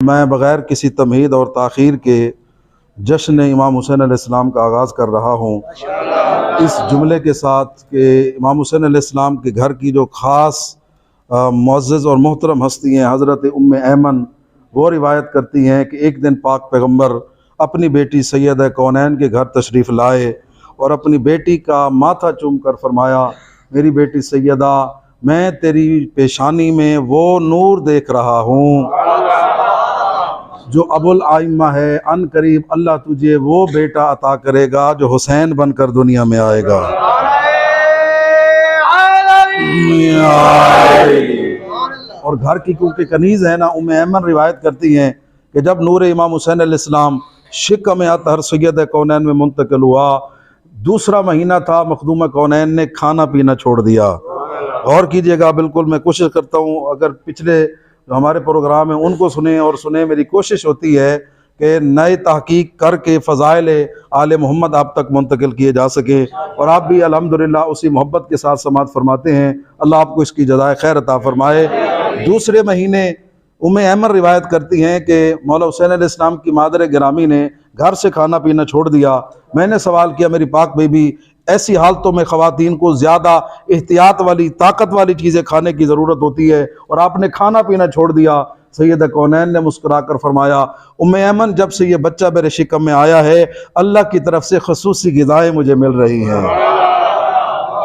मैं बग़ैर किसी तमहीद और ताख़ीर के जश्न इमाम हुसैन अलैहिस्सलाम का आगाज़ कर रहा हूँ इस जुमले के साथ कि इमाम हुसैन अलैहिस्सलाम के घर की जो ख़ास मुअज़्ज़ज़ और मोहतरम हस्ती हैं हज़रत उम्मे ऐमन, वो रिवायत करती हैं कि एक दिन पाक पैगम्बर अपनी बेटी सैयदा कौनैन के घर तशरीफ़ लाए और अपनी बेटी का माथा चूम कर फरमाया, मेरी बेटी सैयदा, मैं तेरी पेशानी में वो नूर देख रहा हूँ जो अबुल आइम्मा है। अन करीब अल्लाह तुझे वो बेटा अता करेगा जो हुसैन बनकर दुनिया में आएगा। और घर की क्योंकि कनीज़ है ना, उम्मे ऐमन रिवायत करती हैं कि जब नूर इमाम हुसैन अलैहिस्सलाम शिक़्क़ में अतहर सैयद कौनैन में मुंतकिल हुआ, दूसरा महीना था, मखदूम कौनैन ने खाना पीना छोड़ दिया। गौर कीजिएगा, बिल्कुल मैं कोशिश करता हूँ अगर पिछले जो हमारे प्रोग्राम है उनको सुने और सुने, मेरी कोशिश होती है कि नए तहकीक करके फ़ज़ाइल आले मोहम्मद आप तक मुंतकिल किए जा सके और आप भी अल्हम्दुलिल्लाह उसी मोहब्बत के साथ समाअत फरमाते हैं। अल्लाह आपको इसकी जज़ाए खैर अता फरमाए। दूसरे महीने उम्मे ऐमन रिवायत करती हैं कि मौला हुसैन अलैहिस्सलाम की मादर गिरामी ने घर से खाना पीना छोड़ दिया। मैंने सवाल किया, मेरी पाक बेबी, ऐसी हालतों में ख़वातीन को ज़्यादा एहतियात वाली ताकत वाली चीज़ें खाने की ज़रूरत होती है और आपने खाना पीना छोड़ दिया। सैयद कौनैन ने मुस्कुरा कर फरमाया, उम्मे ऐमन, जब से ये बच्चा मेरे शिकम में आया है अल्लाह की तरफ से ख़ुसूसी ग़िज़ाएँ मुझे मिल रही हैं।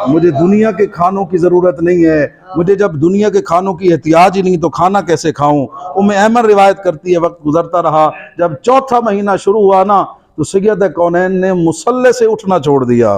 मुझे दुनिया के खानों की ज़रूरत नहीं है। मुझे जब दुनिया के खानों की एहतियाज ही नहीं तो खाना कैसे खाऊं। उम्मे ऐमन रिवायत करती है, वक्त गुजरता रहा, जब चौथा महीना शुरू हुआ ना तो सैयद कौनैन ने मुसल्ले से उठना छोड़ दिया।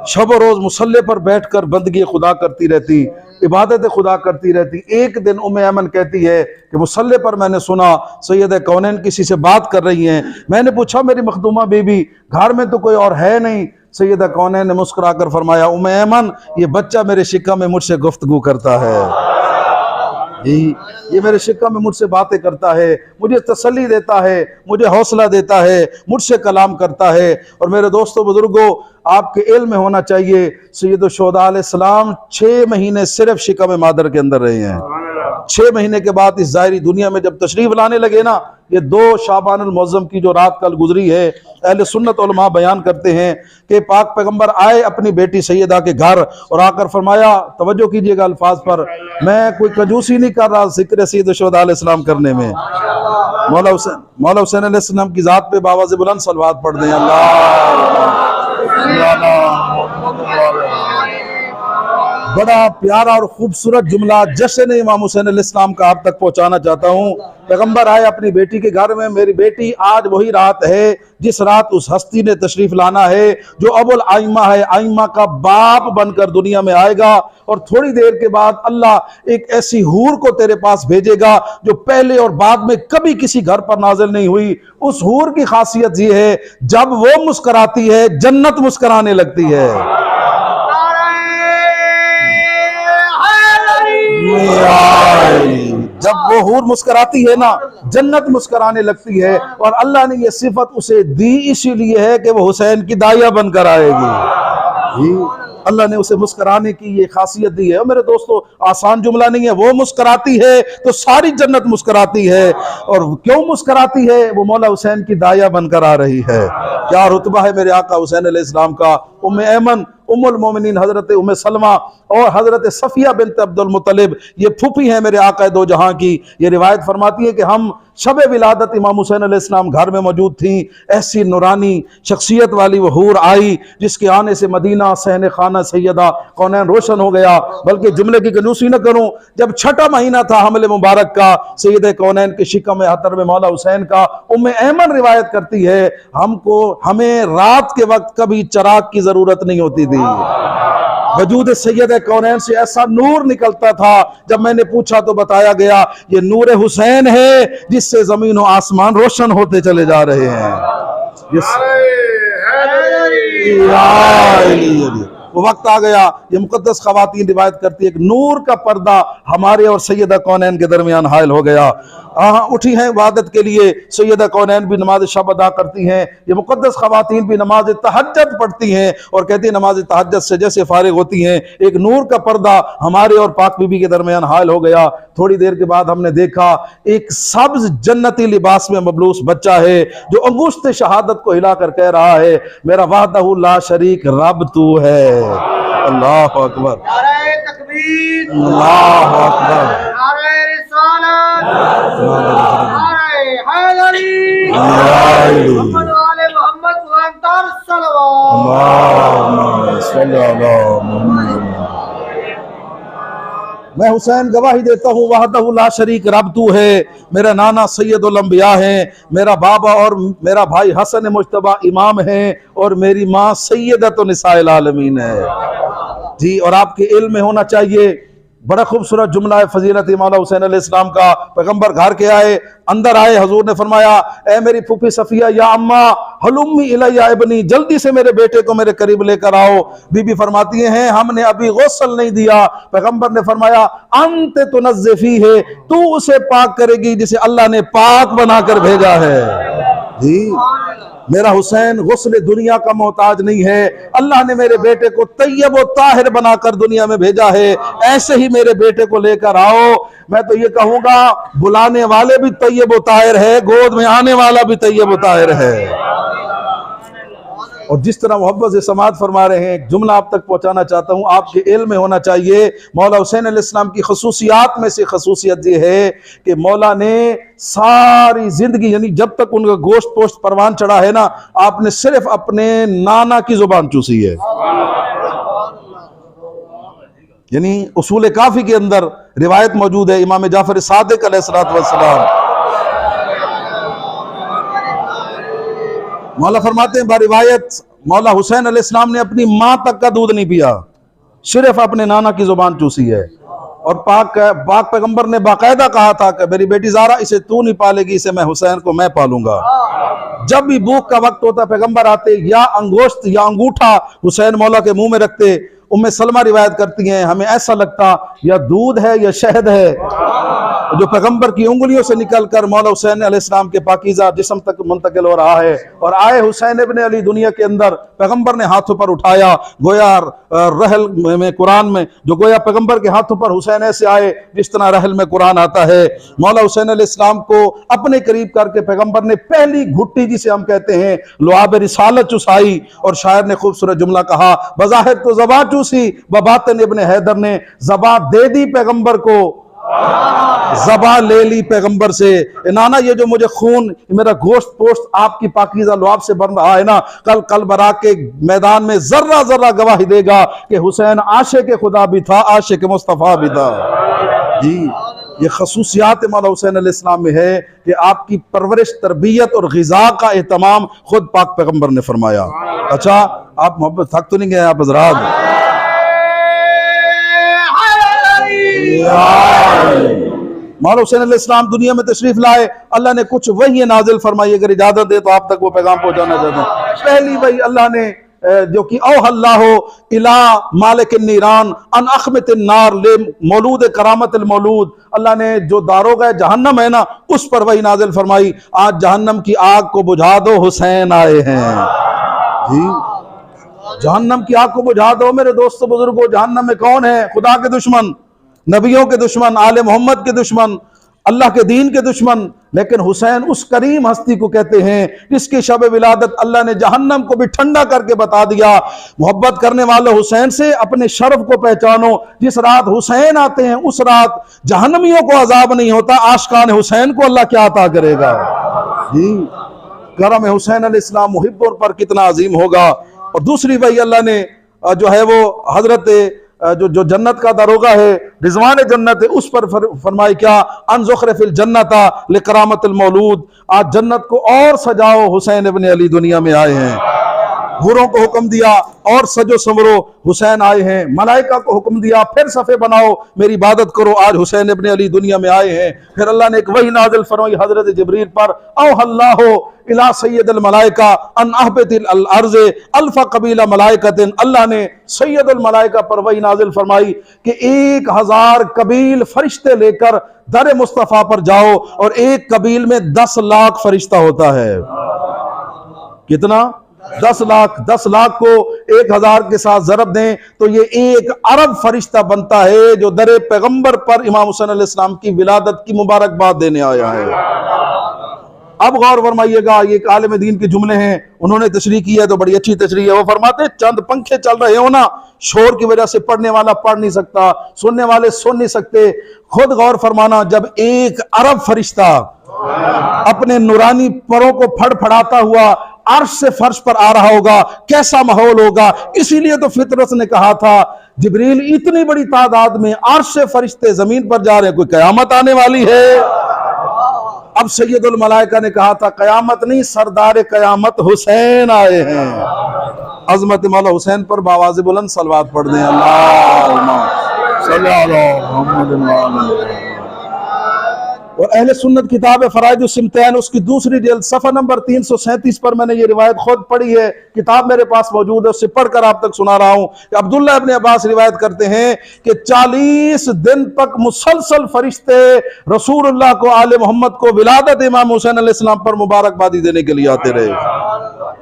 शब रोज़ मुसल्ले पर बैठकर बंदगी खुदा करती रहती, इबादत खुदा करती रहती। एक दिन उम्मे ऐमन कहती है कि मुसल्ले पर मैंने सुना सैयद कौनैन किसी से बात कर रही हैं। मैंने पूछा, मेरी मखदूमा बीबी, घर में तो कोई और है नहीं? सैयदा कौनैन ने मुस्कुरा कर फरमाया, उम्मे ऐमन, ये बच्चा मेरे शिक्का में मुझसे गुफ्तगू करता है। ये मेरे शिक्का में मुझसे बातें करता है, मुझे तसल्ली देता है, मुझे हौसला देता है, मुझसे कलाम करता है। और मेरे दोस्तों बुजुर्गों, आपके इल्म में होना चाहिए सैयद शुहदा अलैहिस्सलाम 6 महीने सिर्फ शिक्का में मादर के अंदर रहे हैं। 6 महीने के बाद इस ज़ाहिरी दुनिया में जब तशरीफ लाने लगे ना, ये 2 शाबानुल मुअज़्ज़म की जो रात कल गुजरी है, अहले सुन्नत उलमा बयान करते हैं कि पाक पैगंबर आए अपनी बेटी सैयदा के घर और आकर फरमाया, तवज्जो कीजिएगा अल्फाज पर, मैं कोई कंजूसी नहीं कर रहा ज़िक्र सैयद शुहदा अलैहिस्सलाम करने में। मौला हुसैन अलैहिस्सलाम की ज़ात पे बावाज़ बुलंद सलवात पढ़ दें। अल्लाह बड़ा प्यारा और खूबसूरत जुमला जश्न इमाम हुसैन अलैहिस्सलाम का आप तक पहुंचाना चाहता हूं। पैगंबर आए अपनी बेटी के घर में, मेरी बेटी आज वही रात है जिस रात उस हस्ती ने तशरीफ लाना है जो अबुल आइम्मा है, आइम्मा का बाप बनकर दुनिया में आएगा। और थोड़ी देर के बाद अल्लाह एक ऐसी हूर को तेरे पास भेजेगा जो पहले और बाद में कभी किसी घर पर नाजिल नहीं हुई। उस हूर की खासियत ये है, जब वो मुस्कुराती है जन्नत मुस्कुराने लगती है। जब वो हूर मुस्कुराती है ना, जन्नत मुस्कुराने लगती है। और अल्लाह ने ये सिफत उसे दी इसीलिए है कि वो हुसैन की दाया बनकर आएगी। अल्लाह ने उसे मुस्कुराने की ये खासियत दी है। और मेरे दोस्तों, आसान जुमला नहीं है, वो मुस्कुराती है तो सारी जन्नत मुस्कुराती है। और क्यों मुस्कुराती है? वो मौला हुसैन की दाया बनकर आ रही है। क्या रुतबा है मेरे आका हुसैन अलैहिस्सलाम का। उम्मे ऐमन, उम्मुल मोमिनीन हज़रत उम्मे सलमा और हज़रत सफ़िया बिन्त अब्दुल मुत्तलिब, ये फूफी हैं मेरे आका दो जहां की। ये रिवायत फरमाती है कि हम शब विलादत इमाम हुसैन अलैहिस्सलाम घर में मौजूद थी। ऐसी नूरानी शख्सियत वाली वो हूर आई जिसके आने से मदीना सहने खाना सैयदा कौनैन रोशन हो गया। बल्कि जुमले की कंजूसी न करूं, जब 6ठा महीना था हमले मुबारक का, सैयद कौनैन के शिकम में अतर में मौला हुसैन का, उम्मे ऐमन रिवायत करती है, हमें रात के वक्त कभी चिराग की जरूरत नहीं होती थी। वजूद सैयद कौनैन से ऐसा नूर निकलता था, जब मैंने पूछा तो बताया गया ये नूर हुसैन है जिससे जमीन और आसमान रोशन होते चले जा रहे हैं। वो वक्त आ गया। ये मुकद्दस ख़वातीन रिवायत करती है, एक नूर का पर्दा हमारे और सैयदा कौनैन के दरमियान हायल हो गया। उठी हैं इबादत के लिए, सैयदा कौनैन भी नमाज शब अदा करती हैं, ये मुकद्दस ख़वातीन भी नमाज तहज्जुद पढ़ती हैं और कहती हैं नमाज तहज्जुद से जैसे फारिग होती हैं एक नूर का पर्दा हमारे और पाक बीबी के दरमियान हायल हो गया। थोड़ी देर के बाद हमने देखा एक सब्ज जन्नती लिबास में मबलूस बच्चा है जो अंगुश्त शहादत को हिलाकर कह रहा है, मेरा वाहदहू ला शरीक रब तू है। अल्लाह अकबर, नारे तकबीर, अल्लाह अकबर, नारे रिसालत, नारे हैदरी, मोहम्मद वाले मोहम्मद को अंतर सल्लल्लाहु। मैं हुसैन गवाही देता हूँ वहदहू ला शरीक रब तू है। मेरा नाना सैयदुल अंबिया है, मेरा बाबा और मेरा भाई हसन मुज्तबा इमाम है और मेरी माँ सैयदतुन निसाइल आलमीन है जी। और आपके इल्म में होना चाहिए, बड़ा खूबसूरत जुमला है फजीलत मौला हुसैन अलैहिस्सलाम का। पैगंबर घर के आए, अंदर आए, हजूर ने फरमाया, ए मेरी फूफी सफिया या अम्मा हलुम्मी इलैया इब्नी, जल्दी से मेरे बेटे को मेरे करीब लेकर आओ। बीबी फरमाती हैं हमने अभी गुस्ल नहीं दिया। पैगंबर ने फरमाया अंत तुनज़्ज़िफ़ी है, तू उसे पाक करेगी जिसे अल्लाह ने पाक बनाकर भेजा है जी। मेरा हुसैन गुस्ल दुनिया का मोहताज नहीं है, अल्लाह ने मेरे बेटे को तैयब व ताहिर बनाकर दुनिया में भेजा है। ऐसे ही मेरे बेटे को लेकर आओ। मैं तो ये कहूंगा बुलाने वाले भी तैयब व ताहिर है, गोद में आने वाला भी तैयब व ताहिर है। और जिस तरह मोहब्बत से समात फरमा रहे हैं, एक जुमला आप तक पहुंचाना चाहता हूं, आपके इल्म में होना चाहिए मौला हुसैन अलैहिस्सलाम की खसूसियात में से खसूसियत ये है कि मौला ने सारी जिंदगी यानी जब तक उनका गोश्त पोस्ट परवान चढ़ा है ना, आपने सिर्फ अपने नाना की जुबान चूसी है। यानी उसूल काफी के अंदर रिवायत मौजूद है, इमाम जाफर सादिक अलैहिस्सलातु वस्सलाम मौला फरमाते हैं बारिवायत मौला हुसैन अलैहिस्सलाम ने अपनी मां तक का दूध नहीं पिया, सिर्फ अपने नाना की जुबान चूसी है। और पाक पैगंबर ने बाकायदा कहा था कि मेरी बेटी ज़ारा इसे तू नहीं पालेगी, इसे मैं हुसैन को मैं पालूंगा। जब भी भूख का वक्त होता पैगंबर आते या अंगोश्त या अंगूठा हुसैन मौला के मुंह में रखते। उम्मे सलमा रिवायत करती हैं हमें ऐसा लगता या दूध है या शहद है जो पैगंबर की उंगलियों से निकलकर मौला हुसैन अलैहिस्सलाम के पाकीज़ा जिस्म तक मुंतकिल हो रहा है। और आए हुसैन इब्ने अली दुनिया के अंदर पैगंबर ने हाथों पर उठाया, गोया रहल में कुरान में जो गोया पैगंबर के हाथों पर हुसैन ऐसे आए जिस तरह रहल में कुरान आता है। मौला हुसैन अलैहिस्सलाम को अपने करीब करके पैगंबर ने पहली घुट्टी जिसे हम कहते हैं लुआब रिसालत चुसाई। और शायर ने खूबसूरत जुमला कहा, बज़ाहिर तो ज़बां चूसी बातिन इब्ने हैदर ने ज़बां दे दी पैगंबर को, ज़बा ले ली पैगंबर से। नाना ये जो मुझे खून मेरा गोश्त पोस्ट आपकी पाकीज़ा लुआब से बन रहा है ना, कल बरात के मैदान में जर्रा जर्रा गवाही देगा कि हुसैन आशिक़ खुदा भी था, आशिक़ मुस्तफ़ा भी था जी। ये खसूसियात मौला हुसैन अलैहिस्सलाम में है कि आपकी परवरिश, तरबियत और ग़िज़ा का एहतमाम खुद पाक पैगंबर ने फरमाया। अच्छा आप मोहब्बत थक तो नहीं गए आप हज़रात? मौला हुसैन अलैहिस्सलाम दुनिया में तशरीफ लाए, अल्लाह ने कुछ वही नाजिल फरमाई, अगर इजाजत दे तो आप तक वो पैगाम पहुंचाना चाहते हैं। पहली वही अल्लाह ने जो कि औहल्लाहो इला मालिक नीरान अन अखमत नार ले मौलूद करामत मौलूद, अल्लाह ने जो दारोगा जहन्नम है ना उस पर वही नाजिल फरमाई, आज जहन्नम की आग को बुझा दो हुसैन आए हैं जी। जहन्नम की आग को बुझा दो मेरे दोस्तों बुजुर्गों। जहन्नम में कौन है? खुदा के दुश्मन, नबियों के दुश्मन, आले मोहम्मद के दुश्मन, अल्लाह के दीन के दुश्मन। लेकिन हुसैन उस करीम हस्ती को कहते हैं जिसकी शब विलादत अल्लाह ने जहन्नम को भी ठंडा करके बता दिया। मोहब्बत करने वाले हुसैन से अपने शर्फ को पहचानो। जिस रात हुसैन आते हैं उस रात जहन्नमियों को अजाब नहीं होता, आशिकान हुसैन को अल्लाह क्या अता करेगा जी। करम हुसैन अलैहिस्सलाम मुहिब्बों पर कितना अजीम होगा। और दूसरी वही अल्लाह ने जो है वो हजरत जो जन्नत का दरोगा है, रिजवान जन्नत है, उस पर फरमाई क्या, अन ज़ुख़रफ़िल जन्नता लिकरामतिल मौलूद, आज जन्नत को और सजाओ, हुसैन इब्ने अली दुनिया में आए हैं हूरों को हुक्म दिया और सजो संवरो, हुसैन आए हैं। मलाइका को हुक्म दिया फिर सफ़े बनाओ, मेरी इबादत करो, आज हुसैन इब्ने अली दुनिया में आए हैं। फिर अल्लाह ने एक वही नाज़िल फरमाई हज़रत जिब्रील पर, औहल्लाहु इला सय्यदुल मलाइका अन अहबतिल अर्ज़ अल्फ़ा कबीला मलाइकतिन। अल्लाह ने सय्यदुल मलाइका पर वही नाज़िल फरमाई कि 1000 कबील फरिश्ते लेकर दर मुस्तफ़ा पर जाओ, और एक कबील में 10 लाख फरिश्ता होता है। कितना? 10 लाख। 10 लाख को 1000 के साथ ज़रब दें तो ये 1 अरब फरिश्ता बनता है जो दर पैगंबर पर इमाम हुसैन अलैहिस्सलाम की विलादत की मुबारकबाद देने आया है। अब गौर फरमाइएगा, ये एक आलिम दीन के जुमले हैं, उन्होंने तशरीह की है तो बड़ी अच्छी तशरीह है। वो फरमाते चंद पंखे चल रहे हो ना, शोर की वजह से पढ़ने वाला पढ़ नहीं सकता, सुनने वाले सुन नहीं सकते। खुद गौर फरमाना, जब 1 अरब फरिश्ता अपने नूरानी परों को फड़फड़ाता हुआ अर्श से फर्श पर आ रहा होगा, कैसा माहौल होगा। इसीलिए तो फितरत ने कहा था, जिब्रील इतनी बड़ी तादाद में अर्श से फरिश्ते जमीन पर जा रहे हैं, कोई कयामत आने वाली है। अब सैयदुल मलाइका ने कहा था, कयामत नहीं, सरदार कयामत हुसैन आए हैं। अजमत मौला हुसैन पर बावाज़े बुलंद सलवात पढ़ दें। अल्लाहुम्मा सल्ली अला मुहम्मद। और अहले सुन्नत किताब है फराइदुस सिमतैन, उसकी दूसरी जिल्द सफ़ा नंबर 337 पर मैंने ये रिवायत खुद पढ़ी है, किताब मेरे पास मौजूद है, उससे पढ़कर आप तक सुना रहा हूं कि अब्दुल्लाह इब्ने अब्बास रिवायत करते हैं कि 40 दिन तक मुसलसल फरिश्ते रसूलुल्लाह को, आले मोहम्मद को विलादत इमाम हुसैन अलैहिस्सलाम पर मुबारकबादी देने के लिए आते रहे।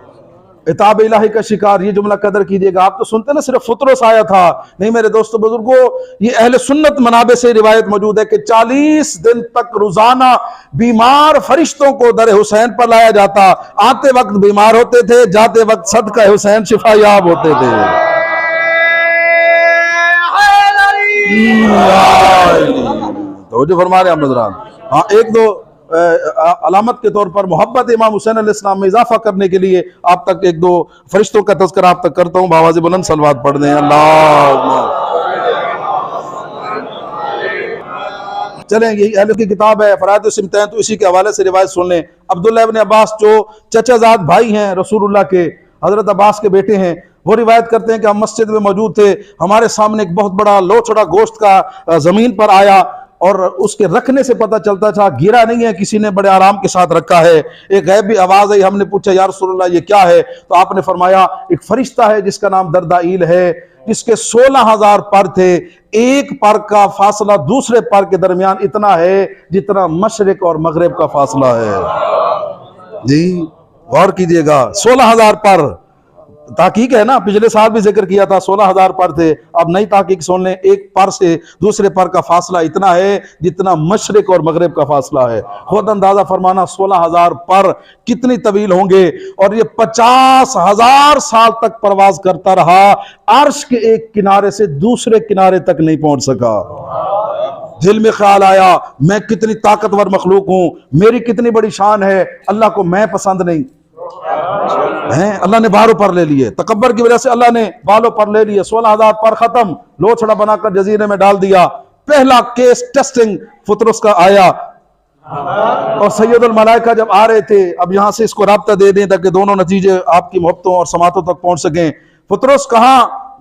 इताब इलाही का शिकार, ये जुमला कदर कीजिएगा। आप तो सुनते ना सिर्फ फुतरस आया था, नहीं मेरे दोस्तों बुजुर्गों, ये अहले सुन्नत मनाबे से रिवायत मौजूद है कि 40 दिन तक रोजाना बीमार फरिश्तों को दर हुसैन पर लाया जाता। आते वक्त बीमार होते थे, जाते वक्त सदका हुसैन शिफायाब होते थे। तो जो फरमा रहे हैं हाँ, एक दो अलामत के तौर पर मोहब्बत इमाम हुसैन अलैहिस्सलाम में इजाफा करने के लिए आप तक एक दो फरिश्तों का तज़किरा आप तक करता हूँ। बावाज़े बुलंद सलवात पढ़ दें। अल्लाह चलें, यही अहले की किताब है फराइदुस सिमतैन, तो इसी के हवाले से रिवायत सुन लें। अब्दुल्लाह इब्ने अब्बास जो चचाजाद भाई हैं रसूलुल्लाह के, हजरत अब्बास के बेटे हैं, वो रिवायत करते हैं कि हम मस्जिद में मौजूद थे, हमारे सामने एक बहुत बड़ा लोचड़ा गोश्त का जमीन पर आया, और उसके रखने से पता चलता था गिरा नहीं है, किसी ने बड़े आराम के साथ रखा है। एक गैबी आवाज आई, हमने पूछा या रसूलुल्लाह ये क्या है, तो आपने फरमाया एक फरिश्ता है जिसका नाम दरदाईल है, जिसके 16,000 पर थे। एक पर का फासला दूसरे पर के दरमियान इतना है जितना मशरिक और मगरिब का फासला है। जी गौर कीजिएगा, 16,000 पर। ताकीक है ना, पिछले साल भी जिक्र किया था 16,000 पर थे, अब नई ताकीक सुन लें, एक पर से दूसरे पर का फासला इतना है जितना मशरिक और मगरिब का फासला है। खुद अंदाजा फरमाना 16,000 पर कितनी तवील होंगे, और ये 50,000 साल तक परवाज करता रहा, अर्श के एक किनारे से दूसरे किनारे तक नहीं पहुंच सका। दिल में ख्याल आया, मैं कितनी ताकतवर मखलूक हूं, मेरी कितनी बड़ी शान है, अल्लाह को मैं पसंद नहीं हैं। अल्लाह ने बालों पर ले लिए, तकब्बर की वजह से अल्लाह ने बालों पर ले लिए। 16,000 पर खत्म, लोछड़ा बनाकर जजीरे में डाल दिया। पहला केस टेस्टिंग फुतरस का आया, और सैयदुल मलाइका जब आ रहे थे, अब यहां से इसको राब्ता दे दें ताकि दोनों नतीजे आपकी मोहब्बतों और समातों तक पहुंच सकें। फुतरस कहां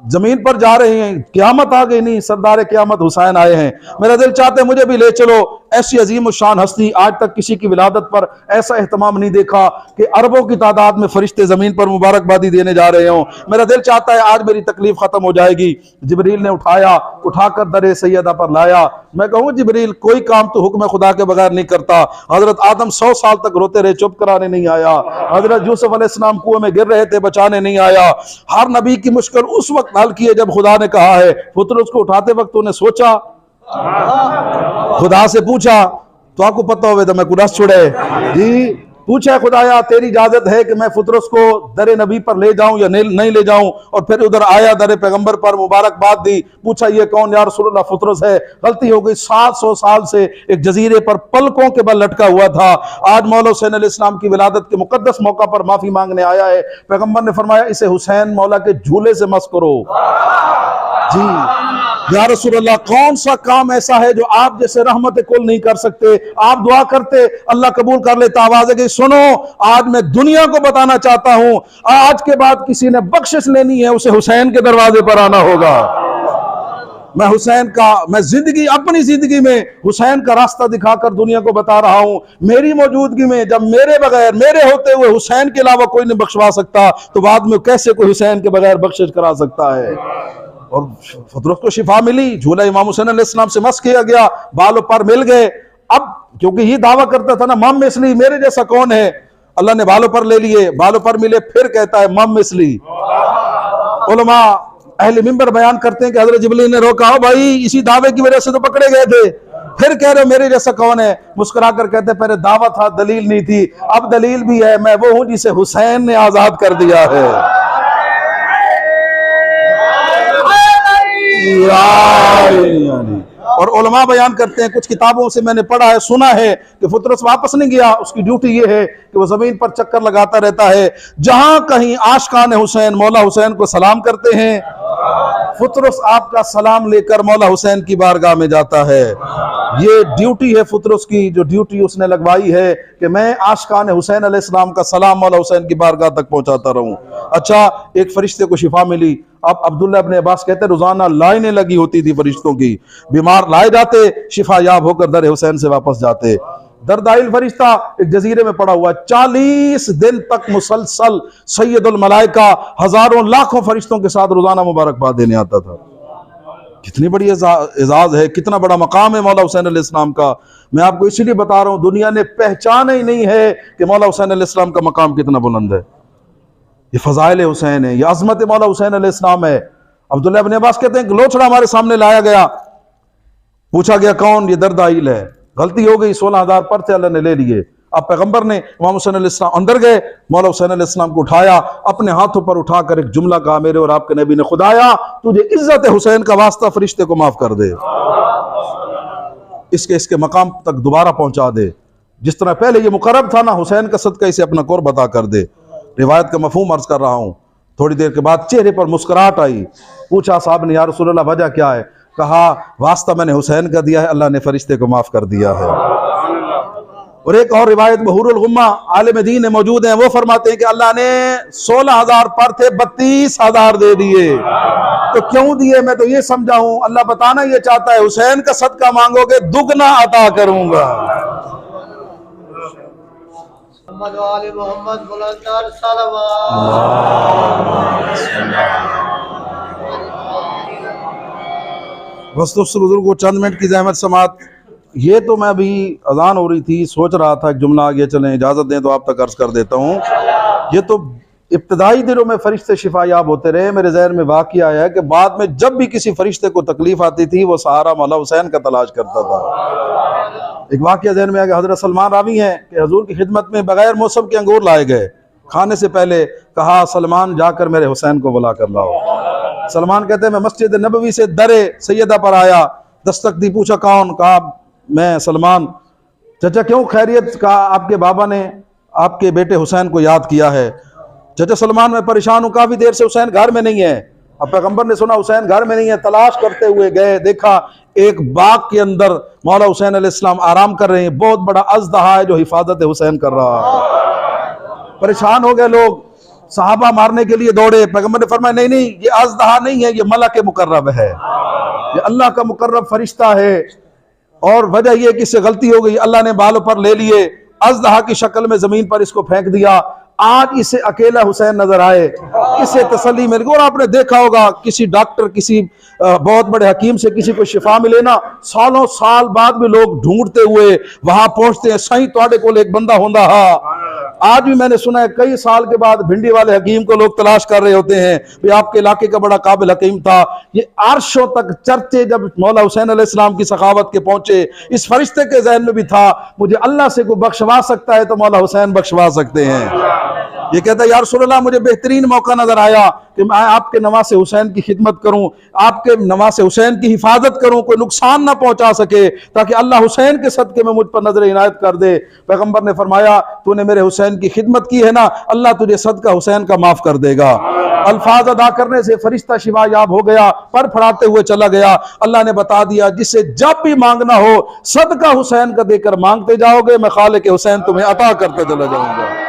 जमीन पर जा रहे हैं, क़यामत आ गई, नहीं सरदार क़यामत हुसैन आए हैं। मेरा दिल चाहता है मुझे भी ले चलो। ऐसी अजीम शान हस्ती, आज तक किसी की विलादत पर ऐसा एहतमाम नहीं देखा कि अरबों की तादाद में फरिश्ते जमीन पर मुबारकबादी देने जा रहे हों। मेरा दिल चाहता है आज मेरी तकलीफ खत्म हो जाएगी। जिब्रील ने उठाया, उठाकर दर सैयदा पर लाया। मैं कहूँ जिब्रील कोई काम तो हुक्म खुदा के बगैर नहीं करता। हजरत आदम 100 साल तक रोते रहे, चुप कराने नहीं आया। हजरत यूसुफ अलैहिस्सलाम कुएं में गिर रहे थे, बचाने नहीं आया। हर नबी की मुश्किल उस वक्त हल की है जब खुदा ने कहा है। पुत्र उसको उठाते वक्त तूने सोचा, खुदा से पूछा तो आपको पता होगा तो मैं कुरास छुड़े जी, पूछा खुदाया तेरी इजाजत है कि मैं फुतरस को दर नबी पर ले जाऊं या नहीं ले जाऊं, और फिर उधर आया दर पैगंबर पर मुबारकबाद दी। पूछा ये कौन, या रसूलुल्लाह फुतरस है। गलती हो गई, 700 साल से एक जजीरे पर पलकों के बल लटका हुआ था। आज मौला हुसैन अलैहिस्सलाम की विलादत के मुकद्दस मौका पर माफी मांगने आया है। पैगंबर ने फरमाया इसे हुसैन मौला के झूले से मस करो जी। या रसूल अल्लाह, कौन सा काम ऐसा है जो आप जैसे रहमत कुल नहीं कर सकते? आप दुआ करते, अल्लाह कबूल कर लेता। आवाज है कि सुनो, आज मैं दुनिया को बताना चाहता हूं, आज के बाद किसी ने बख्शिश लेनी है, उसे हुसैन के दरवाजे पर आना होगा। मैं हुसैन का, मैं जिंदगी, अपनी जिंदगी में हुसैन का रास्ता दिखाकर दुनिया को बता रहा हूं। मेरी मौजूदगी में, जब मेरे बगैर, मेरे होते हुए हुसैन के अलावा कोई नहीं बख्शवा सकता, तो बाद में कैसे कोई हुसैन के बगैर बख्शिश करा सकता है? और फतरत को शिफा मिली, झूला इमाम हुसैन अलैहिस्सलाम से मस किया गया, बालों पर मिल गए। अब क्योंकि ये दावा करता था ना, मम मिसली, मेरे जैसा कौन है? अल्लाह ने बालों पर ले लिए, बालों पर मिले, फिर कहता है मम मिसली। उलमा अहले मिंबर बयान करते हैं कि हजरत जिब्रील ने रोका, हो भाई, इसी दावे की वजह से तो पकड़े गए थे, फिर कह रहे हो मेरे जैसा कौन है? मुस्कुरा कर कहते, पहले दावा था, दलील नहीं थी, अब दलील भी है, मैं वो हूं जिसे हुसैन ने आजाद कर दिया है। और उलमा बयान करते हैं, कुछ किताबों से मैंने पढ़ा है, सुना है कि फुतरस वापस नहीं गया, उसकी ड्यूटी ये है कि वो जमीन पर चक्कर लगाता रहता है, जहां कहीं आशिकान हुसैन मौला हुसैन को सलाम करते हैं, फुतरस आपका सलाम लेकर मौला हुसैन की बारगाह में जाता है। ये ड्यूटी है फुतरस की, जो ड्यूटी उसने लगवाई है कि मैं आशिकान हुसैन अलैहिस्सलाम का सलाम मौला हुसैन की बारगाह तक पहुंचाता रहूं। अच्छा, एक फरिश्ते को शिफा मिली। अब अब्दुल्ला इब्ने अब्बास कहते हैं, रोजाना लाइनें लगी होती थी फरिश्तों की, बीमार लाए जाते, शिफा याब होकर दर हुसैन से वापस जाते। दर्दाइल फरिश्ता एक जजीरे में पड़ा हुआ, 40 दिन तक मुसलसल सैयदुल मलाइका हजारों लाखों फरिश्तों के साथ रोजाना मुबारकबाद देने आता था। कितनी बड़ी एजाज है, कितना बड़ा मकाम है मौला हुसैन अलैहिस्सलाम का। मैं आपको इसीलिए बता रहा हूं, दुनिया ने पहचाना ही नहीं है कि मौला हुसैन अलैहिस्सलाम का मकाम कितना बुलंद है। ये फजाइल हुसैन है, ये अजमत मौला हुसैन अलैहिस्सलाम है। अब्दुल्ला इब्ने अब्बास कहते हैं, लोचड़ा हमारे सामने लाया गया, पूछा गया कौन? ये दर्दाइल है। गलती हो गई, 16,000 पर थे, अल्लाह ने ले लिए। अब पैगंबर ने, इमाम हुसैन अलैहिस्सलाम अंदर गए, मौला हुसैन अलैहिस्सलाम को उठाया, अपने हाथों पर उठाकर एक जुमला कहा, मेरे और आपके नबी ने, खुदाया तुझे इज्जत हुसैन का वास्ता फरिश्ते को माफ कर दे, इसके मकाम तक दोबारा पहुंचा दे, जिस तरह पहले ये मुकर्रब था ना, हुसैन का सदका इसे अपना कुर्ब अता कर दे। रिवायत का मफहूम अर्ज कर रहा हूं। थोड़ी देर के बाद चेहरे पर मुस्कुराहट आई। पूछा साहब ने, या रसूल अल्लाह वजह क्या है? कहा, वास्ता मैंने हुसैन का दिया है, अल्लाह ने फरिश्ते को माफ कर दिया है। और एक और रिवायत बहूरुल गुम्मा आलिम दीन में मौजूद है, वो फरमाते हैं कि अल्लाह ने 16,000 पर थे, 32,000 दे दिए। तो क्यों दिए? मैं तो ये समझा हूं, अल्लाह बताना ये चाहता है, हुसैन का सदका मांगोगे दुगना अता करूंगा। मोहम्मद बुलंदर सलवात। बस दोस्तों बुजुर्ग को चंद मिनट की जहमत समात। ये तो मैं अभी अजान हो रही थी, सोच रहा था एक जुमला आगे चलें, इजाज़त दें तो आप तक अर्ज कर देता हूँ। ये तो इब्तदाई दिनों में फरिश्ते शिफायाब होते रहे। मेरे जहन में वाक़या आया है कि बाद में जब भी किसी फरिश्ते को तकलीफ आती थी, वो सहारा मौला हुसैन का तलाश करता था। एक वाक़या जहन में आ गया, हज़रत सलमान रावी हैं कि हुजूर की खिदमत में बगैर मौसम के अंगूर लाए गए। खाने से पहले कहा, सलमान जाकर मेरे हुसैन को बुला कर लाओ। सलमान कहते हैं, मैं मस्जिद नबवी से दरे सैयदा पर आया, दस्तक दी, पूछा कौन? कहा मैं सलमान। चाचा क्यों खैरियत? कहा आपके बाबा ने आपके बेटे हुसैन को याद किया है। चाचा सलमान मैं परेशान हूँ, काफ़ी देर से हुसैन घर में नहीं है। अब पैगंबर ने सुना हुसैन घर में नहीं है, तलाश करते हुए गए, देखा एक बाग के अंदर मौला हुसैन अलैहिस्सलाम आराम कर रहे हैं। बहुत बड़ा अज़दहा है जो हिफाजत हुसैन कर रहा है। परेशान हो गए लोग, सहाबा मारने के लिए दौड़े। पैगंबर ने फरमाया नहीं नहीं, ये अज़दहा नहीं है, ये मलक मुकर्रब है, ये अल्लाह का मुकर्रब फरिश्ता है। और वजह यह कि इससे गलती हो गई, अल्लाह ने बालों पर ले लिए, अज़दहा की शक्ल में जमीन पर इसको फेंक दिया। आज इसे अकेला हुसैन नजर आए, इसे तसल्ली मिल गई। और आपने देखा होगा किसी डॉक्टर, किसी बहुत बड़े हकीम से किसी को शिफा मिले ना, सालों साल बाद भी लोग ढूंढते हुए वहां पहुंचते हैं, सही तोड़े को एक बंदा होंदा। हाँ, आज भी मैंने सुना है कई साल के बाद भिंडी वाले हकीम को लोग तलाश कर रहे होते हैं, भी आपके इलाके का बड़ा काबिल हकीम था। ये आरशों तक चर्चे जब मौला हुसैन अलैहिस्सलाम की सखावत के पहुंचे, इस फरिश्ते के जहन में भी था, मुझे अल्लाह से कोई बख्शवा सकता है तो मौला हुसैन बख्शवा सकते हैं। ये कहता है, या रसूल अल्लाह मुझे बेहतरीन मौका नजर आया कि मैं आपके नवासे हुसैन की खिदमत करूं, आपके नवासे हुसैन की हिफाजत करूं, कोई नुकसान ना पहुंचा सके, ताकि अल्लाह हुसैन के सदके में मुझ पर नजर इनायत कर दे। पैगंबर ने फरमाया, तूने मेरे हुसैन की खिदमत की है ना, अल्लाह तुझे सदका हुसैन का माफ कर देगा। अल्फाज अदा करने से फरिश्ता शिफा याब हो गया, फड़फड़ाते हुए चला गया। अल्लाह ने बता दिया जिससे जब भी मांगना हो सदका हुसैन का देकर मांगते जाओगे, मैं खालिक हुसैन तुम्हें अता करते चला जाऊंगा।